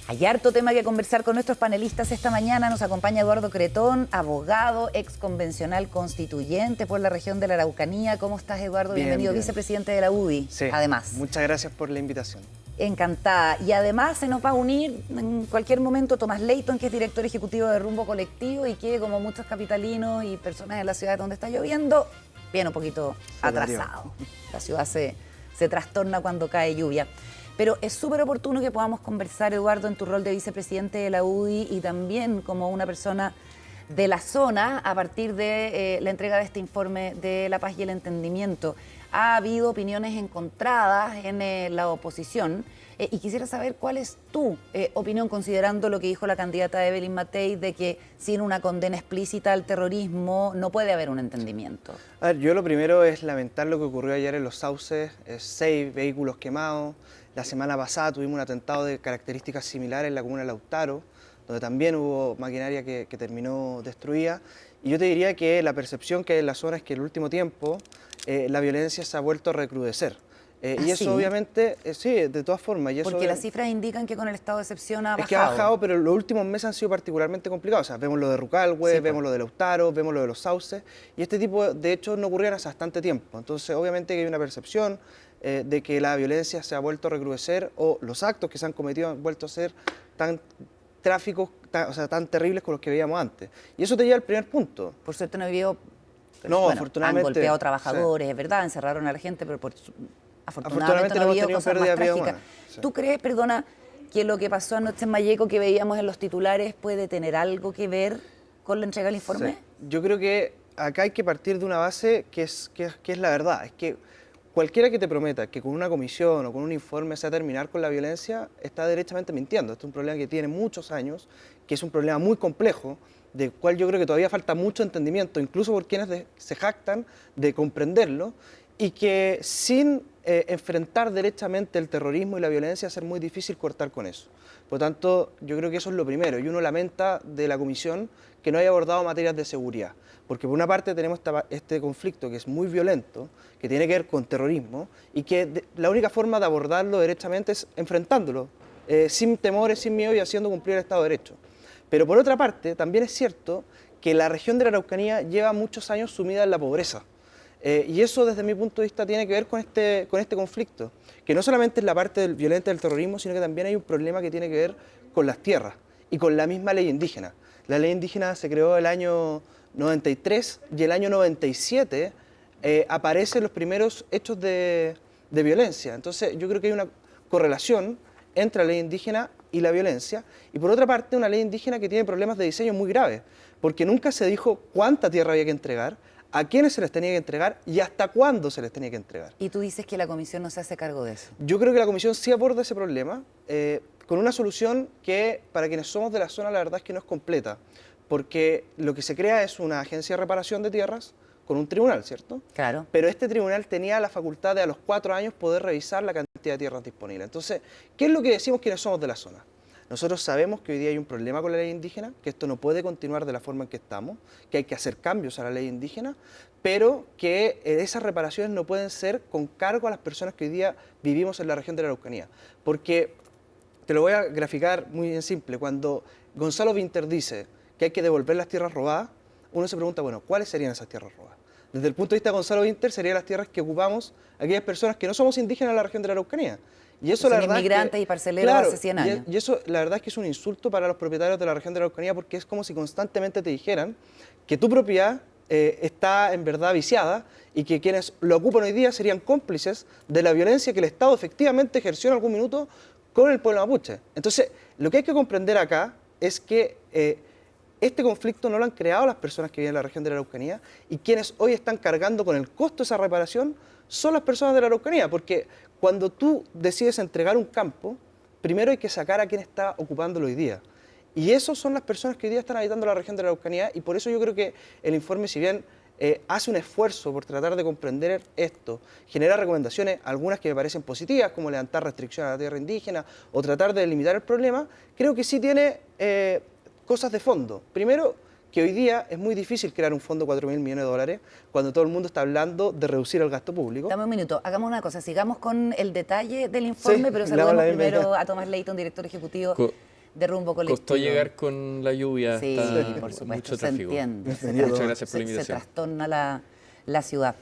Hay harto tema que conversar con nuestros panelistas esta mañana. Nos acompaña Eduardo Cretón, abogado, ex convencional constituyente por la región de la Araucanía. ¿Cómo estás, Eduardo? Bienvenido, bien. Vicepresidente de la UDI, Sí, además. muchas gracias por la invitación. Encantada. Y además se nos va a unir en cualquier momento Tomás Leighton, que es director ejecutivo de Rumbo Colectivo y que, como muchos capitalinos y personas de la ciudad donde está lloviendo, viene un poquito atrasado. La ciudad se trastorna cuando cae lluvia. Pero es súper oportuno que podamos conversar, Eduardo, en tu rol de vicepresidente de la UDI y también como una persona de la zona a partir de la entrega de este informe de la paz y el entendimiento. Ha habido opiniones encontradas en la oposición y quisiera saber cuál es tu opinión considerando lo que dijo la candidata Evelyn Matei de que sin una condena explícita al terrorismo no puede haber un entendimiento. A ver, yo lo primero es lamentar lo que ocurrió ayer en Los Sauces, 6 vehículos quemados. La semana pasada tuvimos un atentado de características similares en la comuna de Lautaro, donde también hubo maquinaria que terminó destruida. Y yo te diría que la percepción que hay en la zona es que en el último tiempo la violencia se ha vuelto a recrudecer. Y eso obviamente, sí, de todas formas. Y eso porque las cifras indican que con el estado de excepción ha bajado. Es que ha bajado, pero los últimos meses han sido particularmente complicados. O sea, vemos lo de Rucalhue, vemos lo de Lautaro, vemos lo de Los Sauces. Y este tipo de hechos no ocurrían hace bastante tiempo. Entonces, obviamente que hay una percepción de que la violencia se ha vuelto a recrudecer o los actos que se han cometido han vuelto a ser tan tráficos, tan terribles como los que veíamos antes. Y eso te lleva al primer punto. Por suerte no he vivido... No, bueno, afortunadamente... han golpeado trabajadores, es verdad, encerraron a la gente, pero afortunadamente no ha hemos habido tenido cosas pérdida más de vida trágicas. humana. Sí. ¿Tú crees, perdona, que lo que pasó anoche en Malleco, que veíamos en los titulares, puede tener algo que ver con la entrega del informe? Sí. Yo creo que acá hay que partir de una base que es la verdad. Es que cualquiera que te prometa que con una comisión o con un informe se va a terminar con la violencia está derechamente mintiendo. Este es un problema que tiene muchos años, que es un problema muy complejo, del cual yo creo que todavía falta mucho entendimiento, incluso por quienes se jactan de comprenderlo, y que sin enfrentar derechamente el terrorismo y la violencia va a ser muy difícil cortar con eso. Por lo tanto, yo creo que eso es lo primero, y uno lamenta de la comisión que no haya abordado materias de seguridad, porque por una parte tenemos este conflicto que es muy violento, que tiene que ver con terrorismo, y que la única forma de abordarlo derechamente es enfrentándolo, sin temores, sin miedo y haciendo cumplir el Estado de Derecho. Pero por otra parte, también es cierto que la región de la Araucanía lleva muchos años sumida en la pobreza. Y eso, desde mi punto de vista, tiene que ver con este conflicto, que no solamente es la parte violenta del terrorismo, sino que también hay un problema que tiene que ver con las tierras y con la misma ley indígena. La ley indígena se creó el año 93 y el año 97 aparecen los primeros hechos de violencia. Entonces, yo creo que hay una correlación entre la ley indígena y la violencia, y por otra parte una ley indígena que tiene problemas de diseño muy graves, porque nunca se dijo cuánta tierra había que entregar, a quiénes se les tenía que entregar y hasta cuándo se les tenía que entregar. Y tú dices que la comisión no se hace cargo de eso. Yo creo que la comisión sí aborda ese problema con una solución que para quienes somos de la zona la verdad es que no es completa, porque lo que se crea es una agencia de reparación de tierras con un tribunal, ¿cierto? Claro. Pero este tribunal tenía la facultad de a los 4 años poder revisar la cantidad de tierras disponibles. Entonces, ¿qué es lo que decimos quienes somos de la zona? Nosotros sabemos que hoy día hay un problema con la ley indígena, que esto no puede continuar de la forma en que estamos, que hay que hacer cambios a la ley indígena, pero que esas reparaciones no pueden ser con cargo a las personas que hoy día vivimos en la región de la Araucanía. Porque, te lo voy a graficar muy en simple, cuando Gonzalo Vinter dice que hay que devolver las tierras robadas, uno se pregunta, bueno, ¿cuáles serían esas tierras robadas? Desde el punto de vista de Gonzalo Vinter, serían las tierras que ocupamos aquellas personas que no somos indígenas en la región de la Araucanía. Y eso, la verdad, inmigrantes y parceleros hace 100 años. Y eso, la verdad, es que es un insulto para los propietarios de la región de la Araucanía, porque es como si constantemente te dijeran que tu propiedad está en verdad viciada y que quienes lo ocupan hoy día serían cómplices de la violencia que el Estado efectivamente ejerció en algún minuto con el pueblo mapuche. Entonces, lo que hay que comprender acá es que este conflicto no lo han creado las personas que viven en la región de la Araucanía, y quienes hoy están cargando con el costo de esa reparación son las personas de la Araucanía, porque cuando tú decides entregar un campo, primero hay que sacar a quien está ocupándolo hoy día. Y esos son las personas que hoy día están habitando la región de la Araucanía, y por eso yo creo que el informe, si bien hace un esfuerzo por tratar de comprender esto, genera recomendaciones, algunas que me parecen positivas, como levantar restricciones a la tierra indígena o tratar de delimitar el problema, creo que sí tiene cosas de fondo. Primero, que hoy día es muy difícil crear un fondo de 4.000 millones de dólares cuando todo el mundo está hablando de reducir el gasto público. Dame un minuto, hagamos una cosa, sigamos con el detalle del informe, Sí, pero saludemos la primero bienvenida a Tomás Leighton, director ejecutivo de rumbo colectivo. Costó llegar con la lluvia, Sí, está por supuesto, mucho se tráfico. entiende. Muchas gracias por la Se invitación. trastorna la ciudad.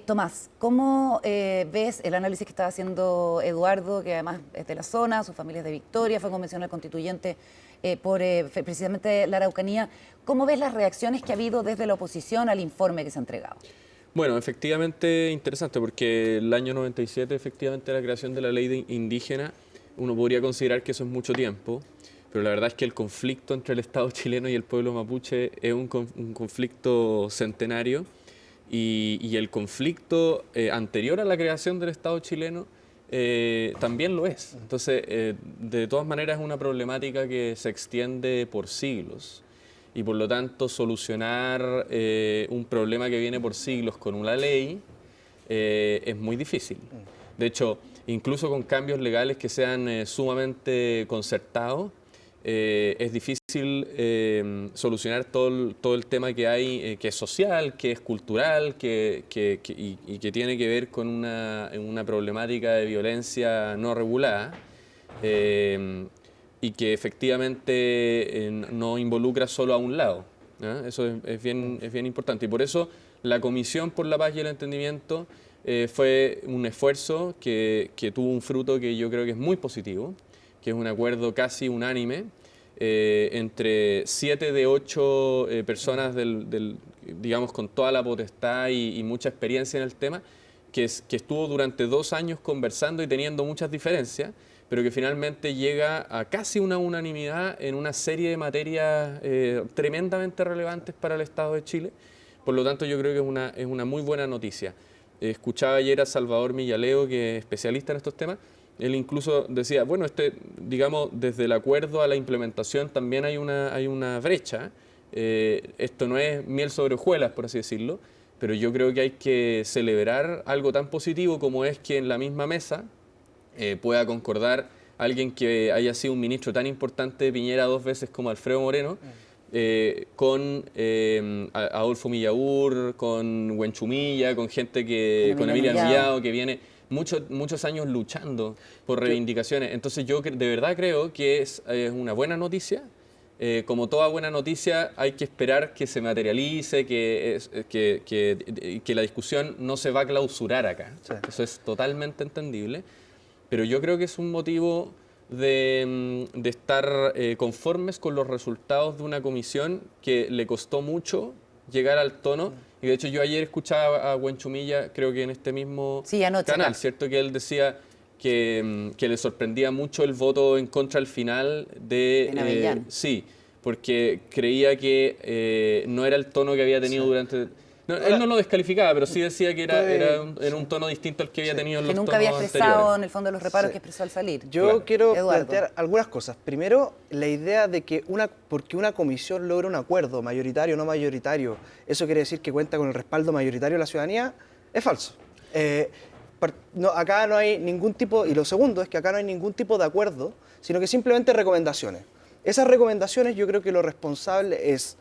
Tomás, ¿cómo ves el análisis que estaba haciendo Eduardo, que además es de la zona, su familia es de Victoria, fue convencional constituyente por precisamente la Araucanía? ¿Cómo ves las reacciones que ha habido desde la oposición al informe que se ha entregado? Bueno, efectivamente interesante, porque el año 97, efectivamente, la creación de la ley indígena, uno podría considerar que eso es mucho tiempo, pero la verdad es que el conflicto entre el Estado chileno y el pueblo mapuche es un conflicto centenario, y el conflicto anterior a la creación del Estado chileno también lo es. Entonces, de todas maneras, es una problemática que se extiende por siglos. Y por lo tanto, solucionar un problema que viene por siglos con una ley es muy difícil. De hecho, incluso con cambios legales que sean sumamente concertados, es difícil solucionar todo el tema que hay, que es social, que es cultural, y que tiene que ver con una problemática de violencia no regulada. Y que efectivamente no involucra solo a un lado. Eso es bien importante. Y por eso la Comisión por la Paz y el Entendimiento fue un esfuerzo que tuvo un fruto que yo creo que es muy positivo, que es un acuerdo casi unánime entre 7 de 8 personas, digamos, con toda la potestad y mucha experiencia en el tema, que estuvo durante 2 años conversando y teniendo muchas diferencias, pero que finalmente llega a casi una unanimidad en una serie de materias tremendamente relevantes para el Estado de Chile. Por lo tanto, yo creo que es una muy buena noticia. Escuchaba ayer a Salvador Millaleo, que es especialista en estos temas. Él incluso decía, bueno, digamos, desde el acuerdo a la implementación también hay una brecha. Esto no es miel sobre hojuelas, por así decirlo, pero yo creo que hay que celebrar algo tan positivo como es que en la misma mesa pueda concordar alguien que haya sido un ministro tan importante de Piñera 2 veces como Alfredo Moreno, con Adolfo Millaur, con Huenchumilla, con gente con Emilia Mellado, que viene muchos años luchando por reivindicaciones. Entonces yo de verdad creo que es una buena noticia. Como toda buena noticia, hay que esperar que se materialice, que la discusión no se va a clausurar acá. Sí. Eso es totalmente entendible. Pero yo creo que es un motivo de estar conformes con los resultados de una comisión que le costó mucho llegar al tono. Y de hecho yo ayer escuchaba a Huenchumilla, creo que en este mismo canal, ¿cierto? Que él decía que le sorprendía mucho el voto en contra al final de sí, porque creía que no era el tono que había tenido durante... No, él no lo descalificaba, pero sí decía que era un tono distinto al que había tenido en los tonos nunca había expresado anteriores. En el fondo los reparos que expresó al salir. Yo quiero plantear algunas cosas. Primero, la idea de que porque una comisión logra un acuerdo, mayoritario o no mayoritario, eso quiere decir que cuenta con el respaldo mayoritario de la ciudadanía, es falso. Acá no hay ningún tipo, y lo segundo es que acá no hay ningún tipo de acuerdo, sino que simplemente recomendaciones. Esas recomendaciones, yo creo que lo responsable es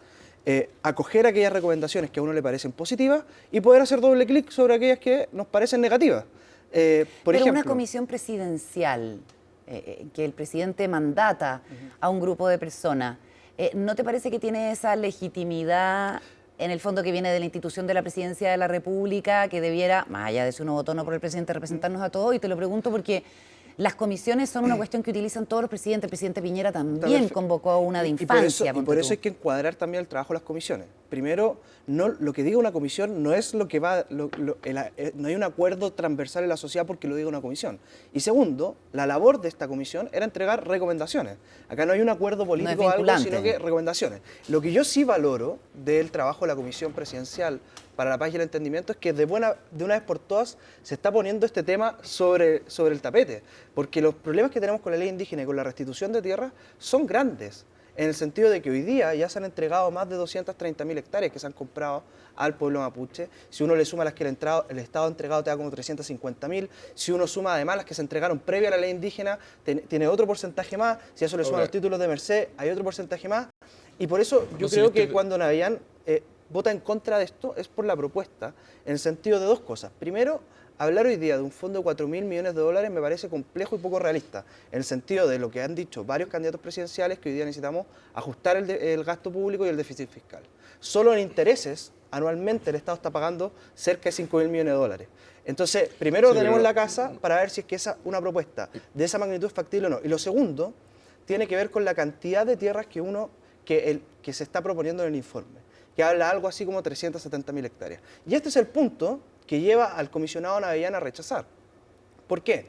acoger aquellas recomendaciones que a uno le parecen positivas y poder hacer doble clic sobre aquellas que nos parecen negativas. Por ejemplo, una comisión presidencial que el presidente mandata a un grupo de personas, ¿no te parece que tiene esa legitimidad en el fondo que viene de la institución de la presidencia de la República, que debiera, más allá de si uno votó o no por el presidente, representarnos a todos? Y te lo pregunto porque las comisiones son una cuestión que utilizan todos los presidentes. El presidente Piñera también convocó una de infancia. Y por eso hay que encuadrar también el trabajo de las comisiones. Primero, lo que diga una comisión no es lo que va... no hay un acuerdo transversal en la sociedad porque lo diga una comisión. Y segundo, la labor de esta comisión era entregar recomendaciones. Acá no hay un acuerdo político o algo, sino que recomendaciones. Lo que yo sí valoro del trabajo de la Comisión Presidencial para la Paz y el Entendimiento es que de una vez por todas se está poniendo este tema sobre el tapete, porque los problemas que tenemos con la ley indígena y con la restitución de tierras son grandes, en el sentido de que hoy día ya se han entregado más de 230.000 hectáreas que se han comprado al pueblo mapuche. Si uno le suma las que el Estado ha entregado, te da como 350.000. Si uno suma además las que se entregaron previa a la ley indígena, tiene otro porcentaje más. Si a eso le suman los títulos de merced, hay otro porcentaje más. Y por eso yo creo que cuando Navellán vota en contra de esto es por la propuesta, en el sentido de dos cosas. Primero, hablar hoy día de un fondo de 4.000 millones de dólares me parece complejo y poco realista, en el sentido de lo que han dicho varios candidatos presidenciales, que hoy día necesitamos ajustar el gasto público y el déficit fiscal. Solo en intereses, anualmente el Estado está pagando cerca de 5.000 millones de dólares. Entonces, primero tenemos la casa para ver si es que una propuesta de esa magnitud es factible o no. Y lo segundo tiene que ver con la cantidad de tierras que se está proponiendo en el informe, que habla algo así como 370.000 hectáreas. Y este es el punto que lleva al comisionado Navellán a rechazar. ¿Por qué?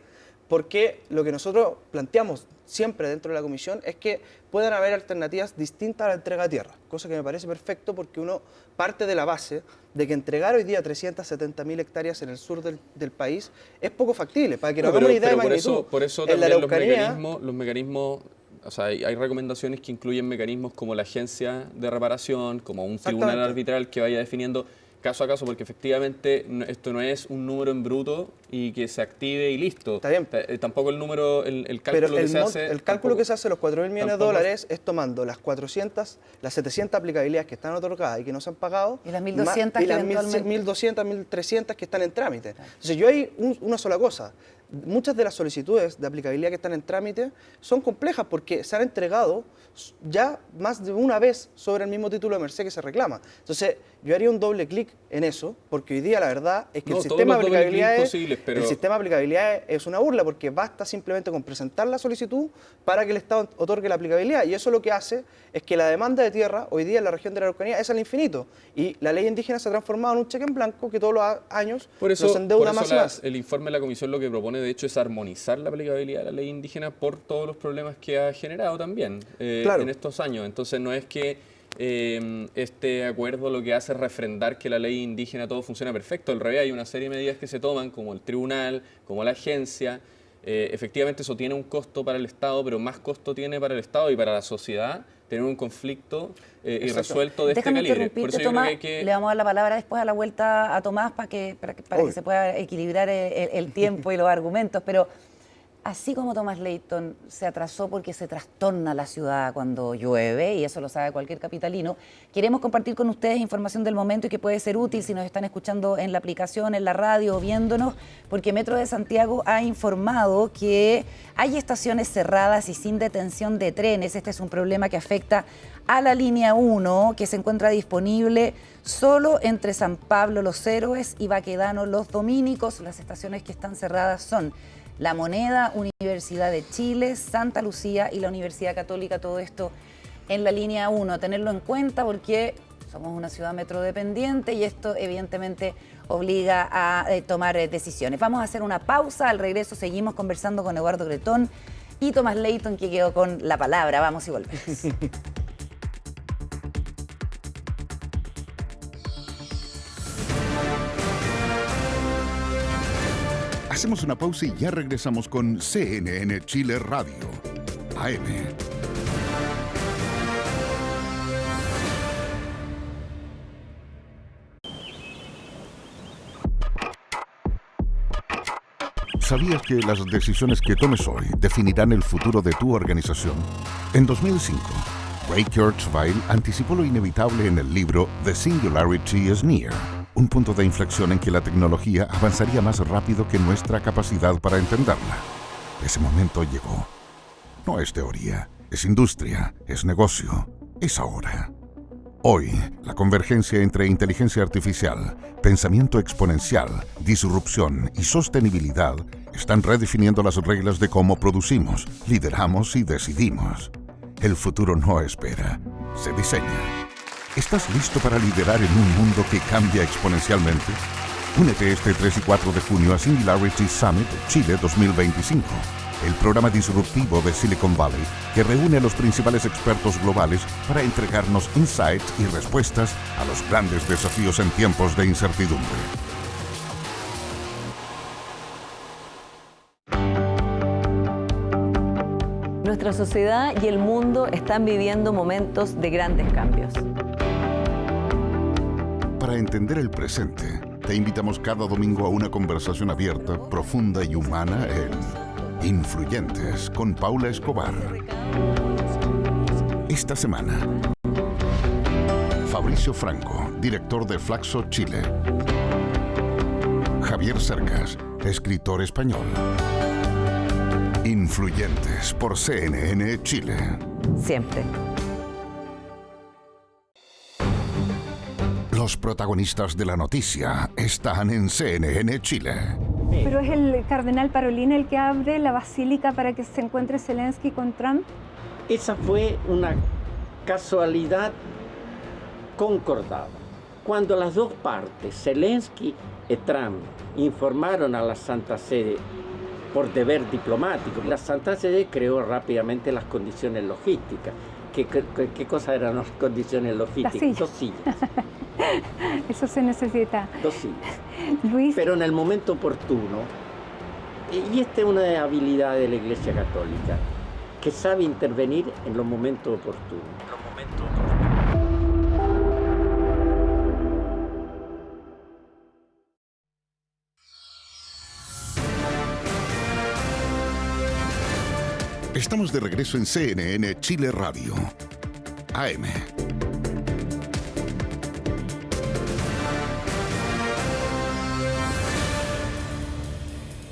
Porque lo que nosotros planteamos siempre dentro de la comisión es que puedan haber alternativas distintas a la entrega de tierra, cosa que me parece perfecto porque uno parte de la base de que entregar hoy día 370.000 hectáreas en el sur del país es poco factible. Para que nos hagamos una idea de magnitud, por eso en la también los mecanismos, o sea, hay recomendaciones que incluyen mecanismos como la agencia de reparación, como un tribunal arbitral que vaya definiendo caso a caso, porque efectivamente esto no es un número en bruto y que se active y listo. Está bien. Tampoco el número, el cálculo que se hace... El cálculo que se hace, los 4.000 millones de dólares, es tomando las 700 aplicabilidades que están otorgadas y que no se han pagado, y las 1.200 y las 1.200, 1.300 que están en trámite. Entonces yo hay una sola cosa. Muchas de las solicitudes de aplicabilidad que están en trámite son complejas porque se han entregado ya más de una vez sobre el mismo título de merced que se reclama. Entonces, yo haría un doble clic en eso, porque hoy día la verdad es que el sistema de aplicabilidad es una burla, porque basta simplemente con presentar la solicitud para que el Estado otorgue la aplicabilidad. Y eso lo que hace es que la demanda de tierra hoy día en la región de la Araucanía es al infinito. Y la ley indígena se ha transformado en un cheque en blanco que todos los años nos endeuda más y más. El informe de la Comisión lo que propone, de hecho, es armonizar la aplicabilidad de la ley indígena por todos los problemas que ha generado también en estos años. Entonces, no es que este acuerdo lo que hace es refrendar que la ley indígena todo funciona perfecto. Al revés, hay una serie de medidas que se toman, como el tribunal, como la agencia. Efectivamente, eso tiene un costo para el Estado, pero más costo tiene para el Estado y para la sociedad tener un conflicto irresuelto de este calibre. Por eso Tomás, le vamos a dar la palabra después a la vuelta a Tomás para que se pueda equilibrar el tiempo y los argumentos, pero así como Thomas Leighton se atrasó porque se trastorna la ciudad cuando llueve, y eso lo sabe cualquier capitalino, queremos compartir con ustedes información del momento y que puede ser útil si nos están escuchando en la aplicación, en la radio o viéndonos, porque Metro de Santiago ha informado que hay estaciones cerradas y sin detención de trenes. Este es un problema que afecta a la línea 1, que se encuentra disponible solo entre San Pablo Los Héroes y Baquedano Los Dominicos. Las estaciones que están cerradas son La Moneda, Universidad de Chile, Santa Lucía y la Universidad Católica, todo esto en la línea 1. Tenerlo en cuenta porque somos una ciudad metrodependiente y esto evidentemente obliga a tomar decisiones. Vamos a hacer una pausa, al regreso seguimos conversando con Eduardo Gretón y Thomas Leighton, que quedó con la palabra. Vamos y volvemos. Hacemos una pausa y ya regresamos con CNN Chile Radio, AM. ¿Sabías que las decisiones que tomes hoy definirán el futuro de tu organización? En 2005, Ray Kurzweil anticipó lo inevitable en el libro The Singularity is Near. Un punto de inflexión en que la tecnología avanzaría más rápido que nuestra capacidad para entenderla. Ese momento llegó. No es teoría, es industria, es negocio, es ahora. Hoy, la convergencia entre inteligencia artificial, pensamiento exponencial, disrupción y sostenibilidad están redefiniendo las reglas de cómo producimos, lideramos y decidimos. El futuro no espera, se diseña. ¿Estás listo para liderar en un mundo que cambia exponencialmente? Únete este 3 y 4 de junio a Singularity Summit Chile 2025, el programa disruptivo de Silicon Valley que reúne a los principales expertos globales para entregarnos insights y respuestas a los grandes desafíos en tiempos de incertidumbre. Nuestra sociedad y el mundo están viviendo momentos de grandes cambios. Para entender el presente, te invitamos cada domingo a una conversación abierta, profunda y humana en Influyentes con Paula Escobar. Esta semana, Fabricio Franco, director de Flaxo Chile. Javier Cercas, escritor español. Influyentes por CNN Chile. Siempre. Los protagonistas de la noticia están en CNN Chile. Pero es el cardenal Parolin el que abre la basílica para que se encuentre Zelensky con Trump. Esa fue una casualidad concordada. Cuando las dos partes, Zelensky y Trump, informaron a la Santa Sede por deber diplomático, la Santa Sede creó rápidamente las condiciones logísticas. ¿Qué cosa eran las condiciones logísticas? Dos sillas. Eso se necesita. Dos sillas. Luis. Pero en el momento oportuno, y esta es una habilidad de la Iglesia Católica, que sabe intervenir en los momentos oportunos. Estamos de regreso en CNN Chile Radio. AM.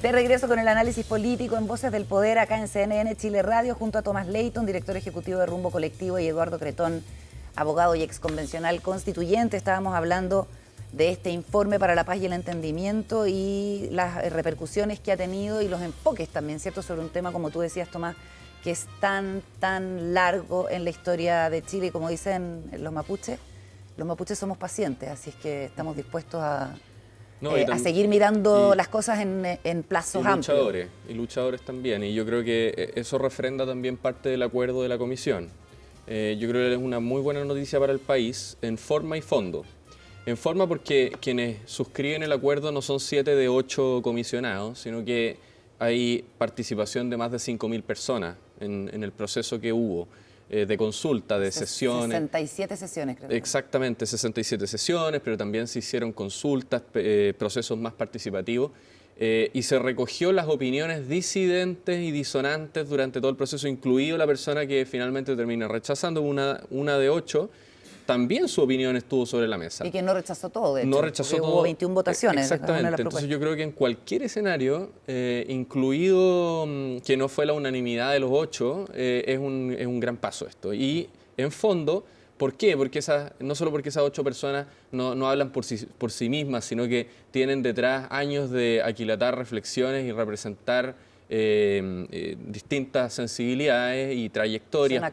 De regreso con el análisis político en Voces del Poder acá en CNN Chile Radio junto a Tomás Leighton, director ejecutivo de Rumbo Colectivo, y Eduardo Cretón, abogado y exconvencional constituyente. Estábamos hablando de este informe para la paz y el entendimiento y las repercusiones que ha tenido y los enfoques también, ¿cierto?, sobre un tema, como tú decías, Tomás, que es tan largo en la historia de Chile. Y como dicen los mapuches somos pacientes, así es que estamos dispuestos a seguir mirando las cosas en plazos amplios. Y luchadores también, y yo creo que eso refrenda también parte del acuerdo de la comisión. Yo creo que es una muy buena noticia para el país en forma y fondo. En forma porque quienes suscriben el acuerdo no son 7 de 8 comisionados, sino que hay participación de más de 5.000 personas en el proceso que hubo de consulta, de sesiones. 67 sesiones, creo. Exactamente, 67 sesiones, pero también se hicieron consultas, procesos más participativos, y se recogió las opiniones disidentes y disonantes durante todo el proceso, incluido la persona que finalmente termina rechazando, una de 8. También su opinión estuvo sobre la mesa. Y que no rechazó todo, de hecho. No rechazó todo. Hubo 21 votaciones. Exactamente. Entonces yo creo que en cualquier escenario, incluido que no fue la unanimidad de los 8, es un gran paso esto. Y en fondo, ¿por qué? Porque no solo porque esas 8 personas no hablan por sí mismas, sino que tienen detrás años de aquilatar reflexiones y representar distintas sensibilidades y trayectorias.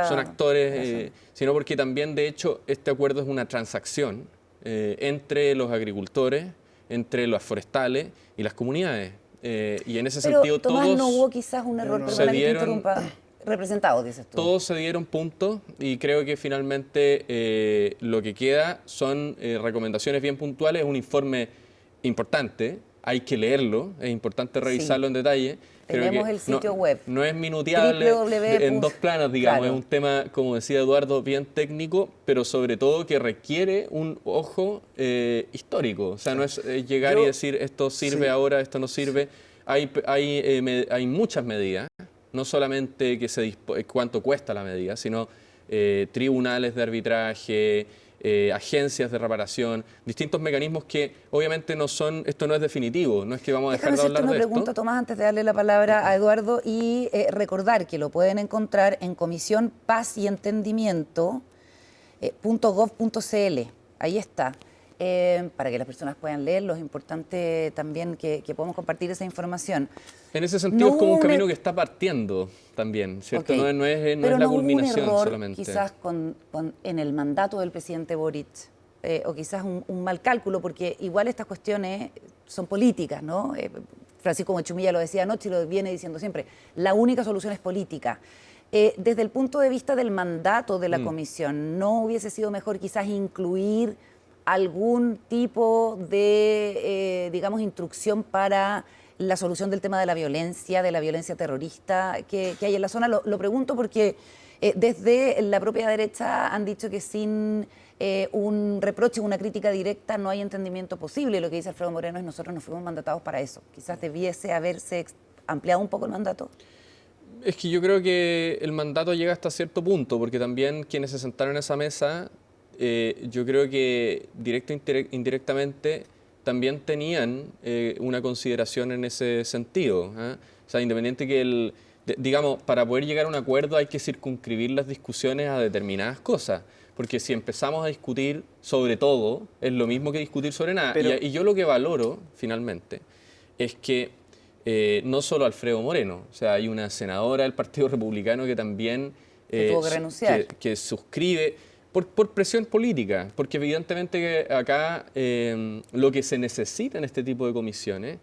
Son actores, sino porque también, de hecho, este acuerdo es una transacción entre los agricultores, entre los forestales y las comunidades. Y en ese sentido, Tomás, todos no hubo quizás un error, perdona que te interrumpa, representados, dices tú. Todos se dieron puntos y creo que finalmente lo que queda son recomendaciones bien puntuales, un informe importante. Hay que leerlo, es importante revisarlo en detalle. Tenemos el sitio web. No es minuteable en dos planos, digamos. Claro. Es un tema, como decía Eduardo, bien técnico, pero sobre todo que requiere un ojo histórico. O sea, no es llegar y decir esto sirve ahora, esto no sirve. Hay muchas medidas, no solamente cuánto cuesta la medida, sino tribunales de arbitraje, agencias de reparación, distintos mecanismos que obviamente esto no es definitivo, no es que vamos a dejar de hablar de esto. Una pregunta, Tomás, antes de darle la palabra a Eduardo, y recordar que lo pueden encontrar en Comisión Paz y Entendimiento .gov.cl, ahí está, para que las personas puedan leerlo. Es importante también que podamos compartir esa información. En ese sentido es como un camino que está partiendo también, ¿cierto? Okay. No es la culminación hubo un error, solamente. Quizás en el mandato del presidente Boric, o quizás un mal cálculo, porque igual estas cuestiones son políticas, ¿no? Francisco Mochumilla lo decía anoche y lo viene diciendo siempre, la única solución es política. Desde el punto de vista del mandato de la comisión, ¿no hubiese sido mejor quizás incluir algún tipo de, digamos, instrucción para la solución del tema de la violencia terrorista que hay en la zona? Lo pregunto porque desde la propia derecha han dicho que sin un reproche, una crítica directa, no hay entendimiento posible. Lo que dice Alfredo Moreno es: nosotros no fuimos mandatados para eso. Quizás debiese haberse ampliado un poco el mandato. Es que yo creo que el mandato llega hasta cierto punto, porque también quienes se sentaron en esa mesa, yo creo que directo e indirectamente también tenían una consideración en ese sentido. O sea, independiente que digamos, para poder llegar a un acuerdo hay que circunscribir las discusiones a determinadas cosas. Porque si empezamos a discutir sobre todo, es lo mismo que discutir sobre nada. Y yo lo que valoro, finalmente, es que no solo Alfredo Moreno, o sea, hay una senadora del Partido Republicano que también que tuvo que renunciar. Que suscribe por presión política, porque evidentemente que acá lo que se necesita en este tipo de comisiones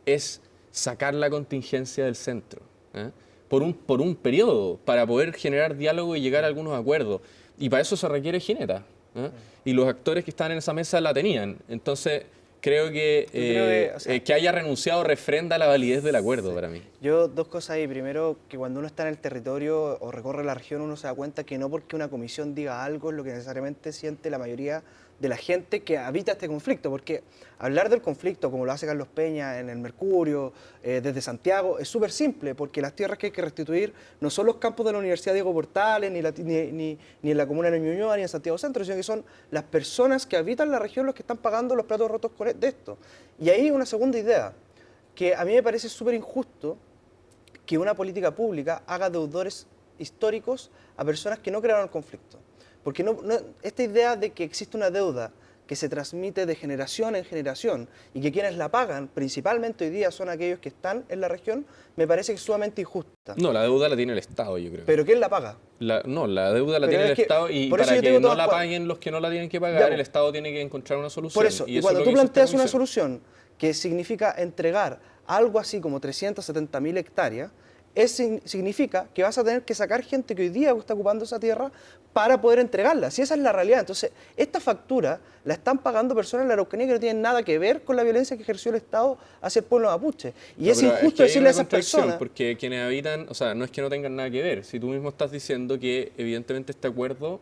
es sacar la contingencia del centro, por un periodo, para poder generar diálogo y llegar a algunos acuerdos. Y para eso se requiere jineta. Y los actores que están en esa mesa la tenían. Entonces, creo que que haya renunciado refrenda la validez del acuerdo para mí. Yo, dos cosas ahí. Primero, que cuando uno está en el territorio o recorre la región, uno se da cuenta que no porque una comisión diga algo es lo que necesariamente siente la mayoría de la gente que habita este conflicto, porque hablar del conflicto, como lo hace Carlos Peña en el Mercurio, desde Santiago, es súper simple, porque las tierras que hay que restituir no son los campos de la Universidad Diego Portales, ni en la comuna de Ñuñoa, ni en Santiago Centro, sino que son las personas que habitan la región los que están pagando los platos rotos de esto. Y ahí una segunda idea, que a mí me parece súper injusto que una política pública haga deudores históricos a personas que no crearon el conflicto. Porque esta idea de que existe una deuda que se transmite de generación en generación y que quienes la pagan, principalmente hoy día, son aquellos que están en la región, me parece que es sumamente injusta. No, la deuda la tiene el Estado, yo creo. ¿Pero quién la paga? No, la deuda la tiene el Estado y para que no la paguen los que no la tienen que pagar, el Estado tiene que encontrar una solución. Por eso, y cuando tú planteas una solución que significa entregar algo así como 370.000 hectáreas, significa que vas a tener que sacar gente que hoy día está ocupando esa tierra para poder entregarla. Si esa es la realidad. Entonces, esta factura la están pagando personas en la Araucanía que no tienen nada que ver con la violencia que ejerció el Estado hacia el pueblo mapuche. Y es injusto decirle a esas personas... Porque quienes habitan, o sea, no es que no tengan nada que ver. Si tú mismo estás diciendo que evidentemente este acuerdo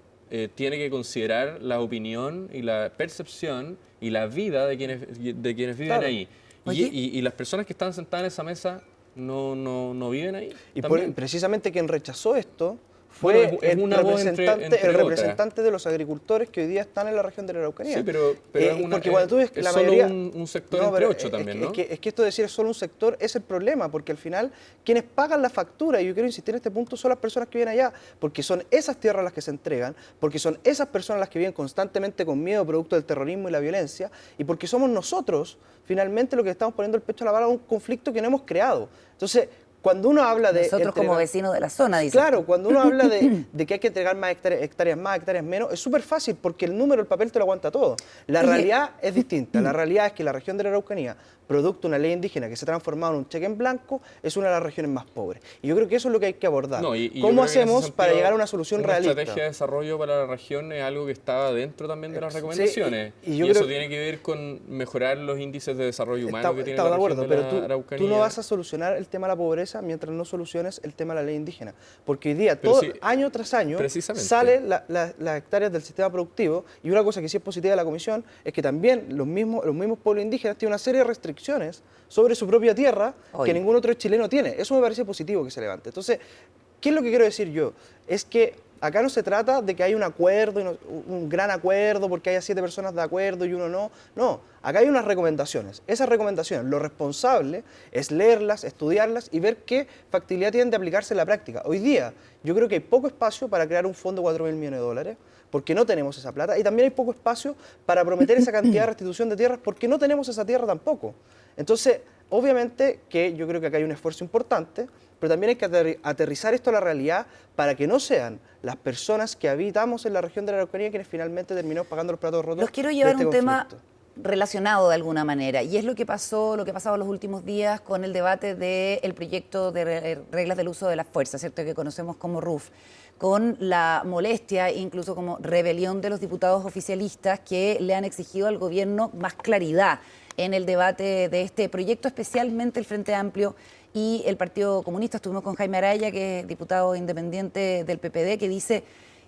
tiene que considerar la opinión y la percepción y la vida de quienes viven ahí. Y las personas que están sentadas en esa mesa no viven ahí. Y precisamente quien rechazó esto fue el representante de los agricultores que hoy día están en la región de la Araucanía. Sí, pero porque cuando tú ves que es la solo mayoría, un sector entre 8 también, ¿no? Es que esto de decir es solo un sector es el problema, porque al final quienes pagan la factura, y yo quiero insistir en este punto, son las personas que viven allá, porque son esas tierras las que se entregan, porque son esas personas las que viven constantemente con miedo producto del terrorismo y la violencia, y porque somos nosotros, finalmente, lo que estamos poniendo el pecho a la bala a un conflicto que no hemos creado. Entonces, cuando uno habla de... Nosotros como vecinos de la zona, dice. Claro, cuando uno habla de que hay que entregar más hectáreas más, hectáreas menos, es súper fácil porque el número, el papel te lo aguanta todo. La realidad es distinta. La realidad es que la región de la Araucanía, producto de una ley indígena que se ha transformado en un cheque en blanco, es una de las regiones más pobres. Y yo creo que eso es lo que hay que abordar. ¿Cómo hacemos para llegar a una solución realista? La estrategia de desarrollo para la región es algo que estaba dentro también de las recomendaciones. Sí, y eso tiene que ver con mejorar los índices de desarrollo humano que tiene la región de la Araucanía. Tú no vas a solucionar el tema de la pobreza mientras no soluciones el tema de la ley indígena. Porque hoy día, año tras año, salen las hectáreas del sistema productivo, y una cosa que sí es positiva de la Comisión es que también los mismos pueblos indígenas tienen una serie de restricciones sobre su propia tierra que ningún otro chileno tiene. Eso me parece positivo que se levante. Entonces, ¿qué es lo que quiero decir yo? Es que acá no se trata de que haya un acuerdo, un gran acuerdo, porque haya 7 personas de acuerdo y uno no. No, acá hay unas recomendaciones. Esas recomendaciones, lo responsable es leerlas, estudiarlas y ver qué factibilidad tienen de aplicarse en la práctica. Hoy día, yo creo que hay poco espacio para crear un fondo de 4.000 millones de dólares, porque no tenemos esa plata, y también hay poco espacio para prometer esa cantidad de restitución de tierras, porque no tenemos esa tierra tampoco. Entonces, obviamente que yo creo que acá hay un esfuerzo importante, pero también hay que aterrizar esto a la realidad para que no sean las personas que habitamos en la región de la Araucanía quienes finalmente terminamos pagando los platos rotos. Los quiero llevar a un tema relacionado de alguna manera, y es lo que pasaba en los últimos días con el debate del proyecto de reglas del uso de las fuerzas, ¿cierto?, que conocemos como RUF, con la molestia e incluso como rebelión de los diputados oficialistas que le han exigido al gobierno más claridad en el debate de este proyecto, especialmente el Frente Amplio y el Partido Comunista. Estuvimos con Jaime Araya, que es diputado independiente del PPD, que dice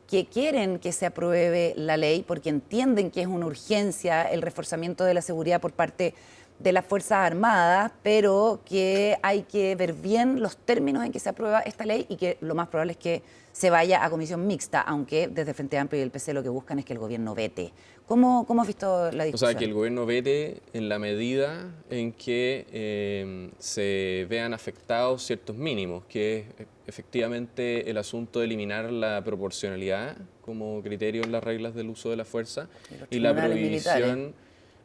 que quieren que se apruebe la ley porque entienden que es una urgencia el reforzamiento de la seguridad por parte de las Fuerzas Armadas, pero que hay que ver bien los términos en que se aprueba esta ley y que lo más probable es que se vaya a comisión mixta, aunque desde Frente Amplio y el PC lo que buscan es que el gobierno vete. ¿Cómo has visto la discusión? O sea, que el gobierno vete en la medida en que se vean afectados ciertos mínimos, que es efectivamente el asunto de eliminar la proporcionalidad como criterio en las reglas del uso de la fuerza y la prohibición.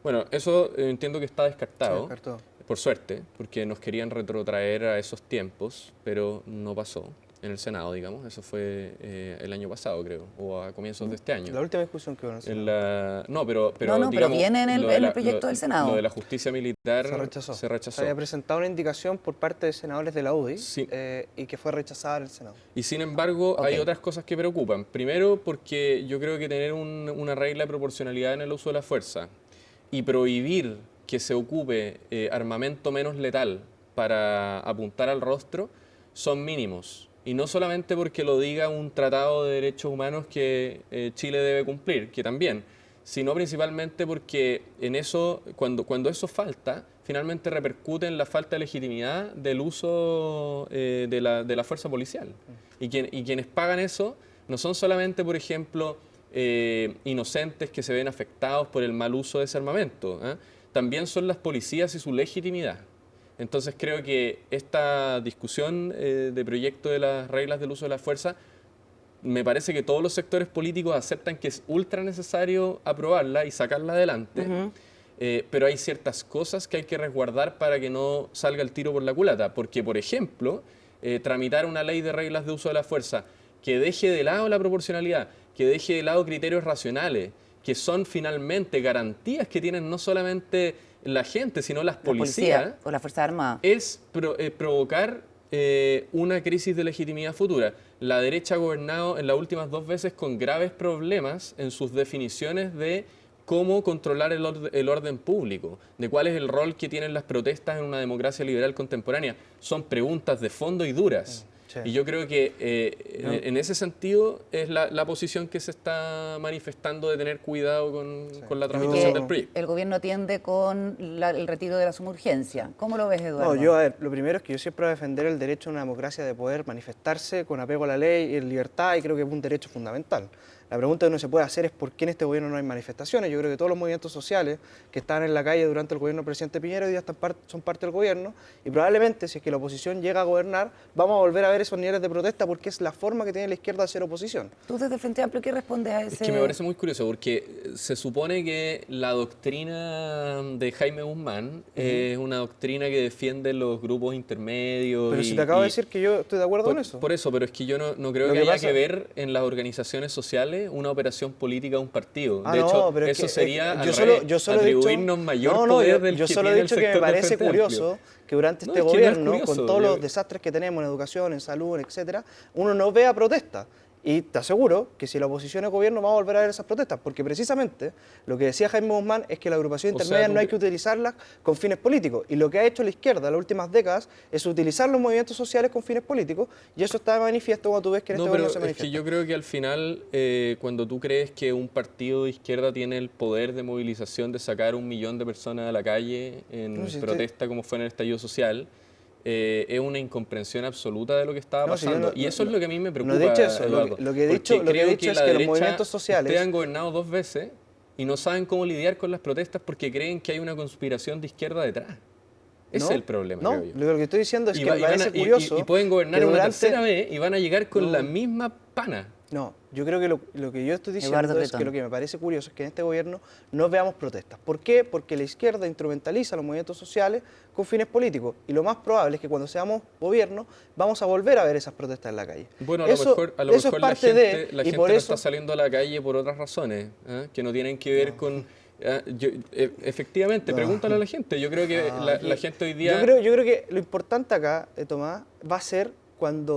Bueno, eso entiendo que está descartado, Se descartó. por suerte, porque nos querían retrotraer a esos tiempos, pero no pasó en el Senado, digamos. Eso fue el año pasado, creo, o a comienzos de este año. La última discusión que hubo en el Senado. Pero pero viene en el proyecto del Senado. Lo de la justicia militar Se rechazó. Se había presentado una indicación por parte de senadores de la UDI Sí. Y que fue rechazada en el Senado. Y sin embargo, hay Ok. otras cosas que preocupan. Primero, porque yo creo que tener una regla de proporcionalidad en el uso de la fuerza y prohibir que se ocupe armamento menos letal para apuntar al rostro son mínimos. Y no solamente porque lo diga un tratado de derechos humanos que Chile debe cumplir, que también, sino principalmente porque en eso, cuando eso falta, finalmente repercute en la falta de legitimidad del uso de la fuerza policial. Y quienes pagan eso no son solamente, por ejemplo, inocentes que se ven afectados por el mal uso de ese armamento, también son las policías y su legitimidad. Entonces creo que esta discusión de proyecto de las reglas del uso de la fuerza, me parece que todos los sectores políticos aceptan que es ultra necesario aprobarla y sacarla adelante, pero hay ciertas cosas que hay que resguardar para que no salga el tiro por la culata, porque por ejemplo, tramitar una ley de reglas de uso de la fuerza que deje de lado la proporcionalidad, que deje de lado criterios racionales, que son finalmente garantías que tienen no solamente la gente, sino las La policías, policía o la Fuerza Armada. es provocar una crisis de legitimidad futura. La derecha ha gobernado en las últimas 2 veces con graves problemas en sus definiciones de cómo controlar el orden público, de cuál es el rol que tienen las protestas en una democracia liberal contemporánea. Son preguntas de fondo y duras. Sí. Y yo creo que en ese sentido es la posición que se está manifestando de tener cuidado con la tramitación del proyecto. El gobierno tiende con el retiro de la suma urgencia. ¿Cómo lo ves, Eduardo? No, a ver, lo primero es que yo siempre voy a defender el derecho a una democracia de poder manifestarse con apego a la ley y en libertad, y creo que es un derecho fundamental. La pregunta que uno se puede hacer es por qué en este gobierno no hay manifestaciones. Yo creo que todos los movimientos sociales que estaban en la calle durante el gobierno del presidente Piñera hoy día son parte del gobierno, y probablemente si es que la oposición llega a gobernar, vamos a volver a ver esos niveles de protesta porque es la forma que tiene la izquierda de hacer oposición. Tú desde el Frente Amplio, ¿qué respondes a ese? Es que me parece muy curioso porque se supone que la doctrina de Jaime Guzmán es una doctrina que defiende los grupos intermedios. Pero si te acabo de decir que yo estoy de acuerdo con eso. Por eso, pero es que yo no creo Lo que que haya pasa- que ver en las organizaciones sociales una operación política de un partido. Ah, De no, hecho, pero es eso que, sería yo al solo- revés, yo solo he dicho- atribuirnos mayor No, poder del yo que solo he tiene dicho el que me sector del parece Frente curioso Amplio. que durante No, este es que no es gobierno, curioso, con todos yo- los desastres que tenemos en educación, en salud, etcétera, uno no vea protestas. Y te aseguro que si la oposición es gobierno va a volver a ver esas protestas, porque precisamente lo que decía Jaime Guzmán es que la agrupación O sea, intermedia tú- no hay que utilizarlas con fines políticos. Y lo que ha hecho la izquierda en las últimas décadas es utilizar los movimientos sociales con fines políticos, y eso está de manifiesto cuando tú ves que en No, este pero gobierno se es manifiesta. que yo creo que al final, cuando tú crees que un partido de izquierda tiene el poder de movilización de sacar 1 millón de personas a la calle en No, si protesta como fue en el estallido social, es una incomprensión absoluta de lo que estaba No, si yo pasando. no- y eso no- es lo que a mí me no preocupa, he dicho eso. Eduardo. Lo que he Porque dicho- lo que he creo dicho es la que los derecha, movimientos sociales- ustedes han gobernado 2 veces y no saben cómo lidiar con las protestas porque creen que hay una conspiración de izquierda detrás. Ese No, es el problema, no, creo yo. lo que estoy diciendo es Y que va- me y van a- parece y- curioso y pueden gobernar que una durante- tercera vez y van a llegar con No. la misma pana. No, yo creo que lo que yo estoy diciendo Eduardo es que Letón. lo que me parece curioso es que en este gobierno no veamos protestas. ¿Por qué? Porque la izquierda instrumentaliza los movimientos sociales con fines políticos, y lo más probable es que cuando seamos gobierno vamos a volver a ver esas protestas en la calle. Bueno, a Eso- lo mejor eso la es gente, parte de, la y gente por no eso está saliendo a la calle por otras razones, que no tienen que ver con... efectivamente, pregúntale a la gente. Yo creo que la gente hoy día... yo creo que lo importante acá, Tomás, va a ser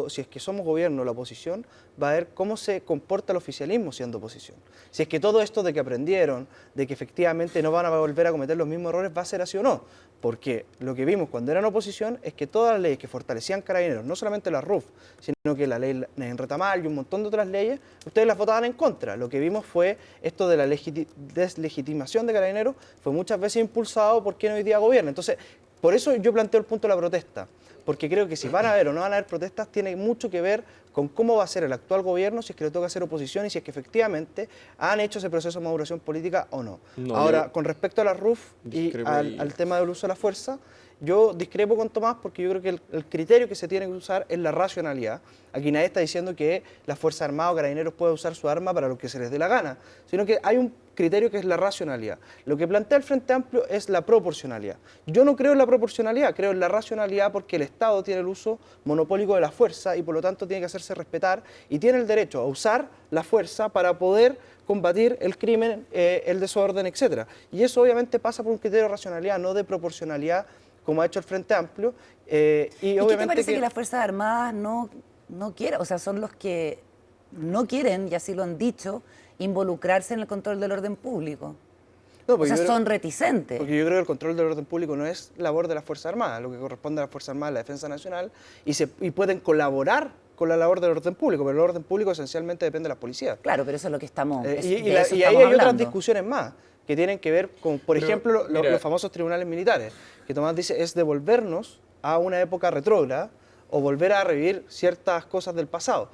si es que somos gobierno, la oposición, va a ver cómo se comporta el oficialismo siendo oposición. Si es que todo esto de que aprendieron, de que efectivamente no van a volver a cometer los mismos errores, va a ser así o no. Porque lo que vimos cuando eran oposición es que todas las leyes que fortalecían Carabineros, no solamente la RUF, sino que la ley en Retamal y un montón de otras leyes, ustedes las votaban en contra. Lo que vimos fue esto de la deslegitimación de Carabineros, fue muchas veces impulsado por quien hoy día gobierna. Entonces, por eso yo planteo el punto de la protesta, porque creo que si van a haber o no van a haber protestas tiene mucho que ver con cómo va a ser el actual gobierno, si es que le toca hacer oposición y si es que efectivamente han hecho ese proceso de maduración política o no. Ahora, con respecto a la RUF y al tema del uso de la fuerza, yo discrepo con Tomás porque yo creo que el criterio que se tiene que usar es la racionalidad. Aquí nadie está diciendo que la Fuerza Armada o Carabineros pueda usar su arma para lo que se les dé la gana, sino que hay un criterio que es la racionalidad. Lo que plantea el Frente Amplio es la proporcionalidad. Yo no creo en la proporcionalidad, creo en la racionalidad porque el Estado tiene el uso monopólico de la fuerza y por lo tanto tiene que hacerse respetar y tiene el derecho a usar la fuerza para poder combatir el crimen, el desorden, etc. Y eso obviamente pasa por un criterio de racionalidad, no de proporcionalidad, como ha hecho el Frente Amplio. ¿Y qué te parece que las Fuerzas Armadas no quieren? O sea, son los que no quieren, y así lo han dicho, involucrarse en el control del orden público. No, o sea, son reticentes. Porque yo creo que el control del orden público no es labor de las Fuerzas Armadas, lo que corresponde a las Fuerzas Armadas es la defensa nacional y pueden colaborar con la labor del orden público, pero el orden público esencialmente depende de las policías. Claro, pero eso es lo que estamos y ahí hay otras discusiones más que tienen que ver con, por ejemplo, los famosos tribunales militares, que Tomás dice es devolvernos a una época retrógrada o volver a revivir ciertas cosas del pasado.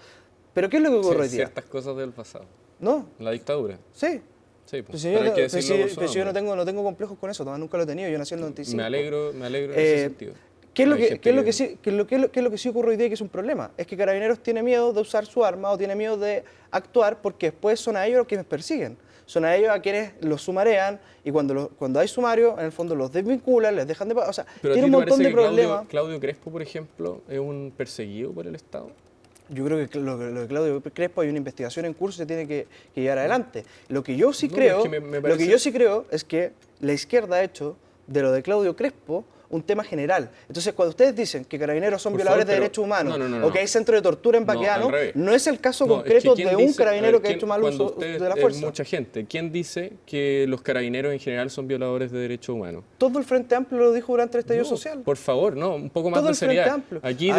Pero ¿qué es lo que ocurre hoy día? Ciertas cosas del pasado. ¿No? La dictadura. Sí. Sí, pues, pero yo no tengo complejos con eso, Tomás, nunca lo he tenido, yo nací en el 95. Me alegro en ese sentido. ¿Qué es lo que sí ocurre hoy día que es un problema? Es que Carabineros tiene miedo de usar su arma o tiene miedo de actuar porque después son a ellos los que les persiguen. Son a ellos a quienes los sumarean y cuando hay sumario, en el fondo los desvinculan, les dejan de pagar. O sea, pero tiene un montón de problemas. ¿Claudio Crespo, por ejemplo, es un perseguido por el Estado? Yo creo que lo de Claudio Crespo hay una investigación en curso y se tiene que llevar adelante. Lo que yo sí creo es que la izquierda ha hecho de lo de Claudio Crespo un tema general. Entonces, cuando ustedes dicen que Carabineros son violadores de derechos humanos o que hay centros de tortura en Baquedano, no es el caso concreto de un carabinero que ha hecho mal uso de la fuerza. Mucha gente. ¿Quién dice que los carabineros en general son violadores de derechos humanos? Todo el Frente Amplio lo dijo durante el estallido social. Por favor, no, un poco más de seriedad. Aquí,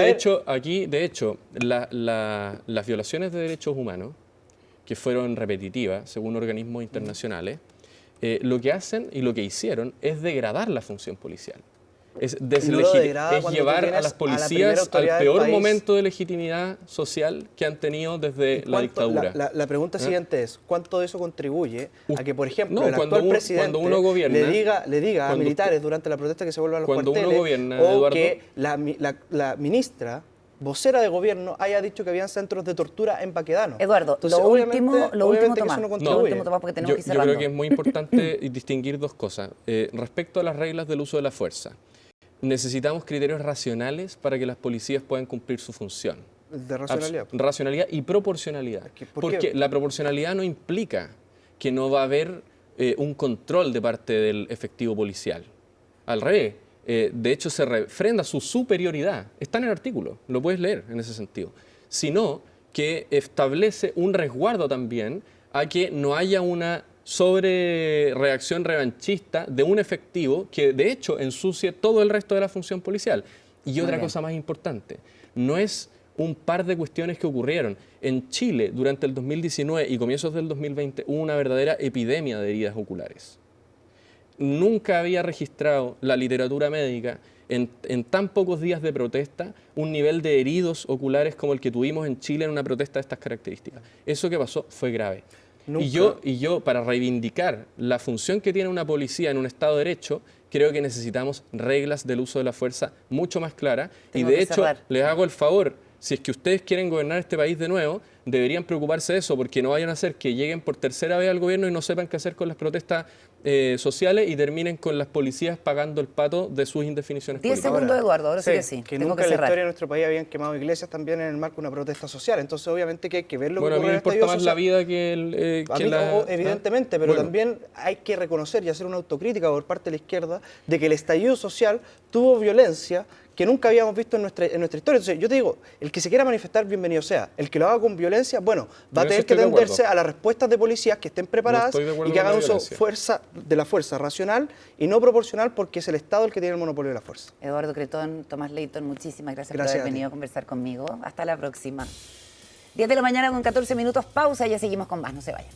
de hecho, las violaciones de derechos humanos, que fueron repetitivas, según organismos internacionales, lo que hacen y lo que hicieron es degradar la función policial. Es llevar a las policías al peor momento de legitimidad social que han tenido desde la dictadura. La pregunta siguiente es, ¿cuánto de eso contribuye a que, por ejemplo, el actual presidente le diga a militares durante la protesta que se vuelvan a los cuarteles o que la ministra vocera de gobierno haya dicho que habían centros de tortura en Baquedano? Eduardo, entonces, lo último, Tomás, porque tenemos que ir cerrando. Yo creo que es muy importante distinguir dos cosas. Respecto a las reglas del uso de la fuerza, necesitamos criterios racionales para que las policías puedan cumplir su función. ¿De racionalidad? Racionalidad y proporcionalidad. Porque la proporcionalidad no implica que no va a haber un control de parte del efectivo policial. Al revés. De hecho, se refrenda su superioridad. Está en el artículo, lo puedes leer en ese sentido. Sino que establece un resguardo también a que no haya una sobre reacción revanchista de un efectivo que de hecho ensucie todo el resto de la función policial. Y otra cosa más importante, no es un par de cuestiones que ocurrieron. En Chile, durante el 2019 y comienzos del 2020, hubo una verdadera epidemia de heridas oculares. Nunca había registrado la literatura médica en tan pocos días de protesta un nivel de heridos oculares como el que tuvimos en Chile en una protesta de estas características. Eso que pasó fue grave. Y yo, para reivindicar la función que tiene una policía en un Estado de Derecho, creo que necesitamos reglas del uso de la fuerza mucho más claras. Y de hecho, les hago el favor, si es que ustedes quieren gobernar este país de nuevo, deberían preocuparse de eso, porque no vayan a hacer que lleguen por tercera vez al gobierno y no sepan qué hacer con las protestas sociales y terminen con las policías pagando el pato de sus indefiniciones 10 políticas. segundos, Eduardo, ahora sí que sí. Que nunca en la historia de nuestro país habían quemado iglesias también en el marco de una protesta social. Entonces, obviamente que hay que ver lo que ocurre en el estallido social. Bueno, a mí me importa más la vida que evidentemente, pero también hay que reconocer y hacer una autocrítica por parte de la izquierda de que el estallido social tuvo violencia que nunca habíamos visto en nuestra historia. Entonces, yo te digo, el que se quiera manifestar, bienvenido sea. El que lo haga con violencia, bueno, va a tener que atenderse a las respuestas de policías que estén preparadas y que hagan uso de la fuerza racional y no proporcional, porque es el Estado el que tiene el monopolio de la fuerza. Eduardo Cretón, Tomás Leighton, muchísimas gracias por haber venido a conversar conmigo. Hasta la próxima. 10 de la mañana con 14 minutos, pausa y ya seguimos con más, no se vayan.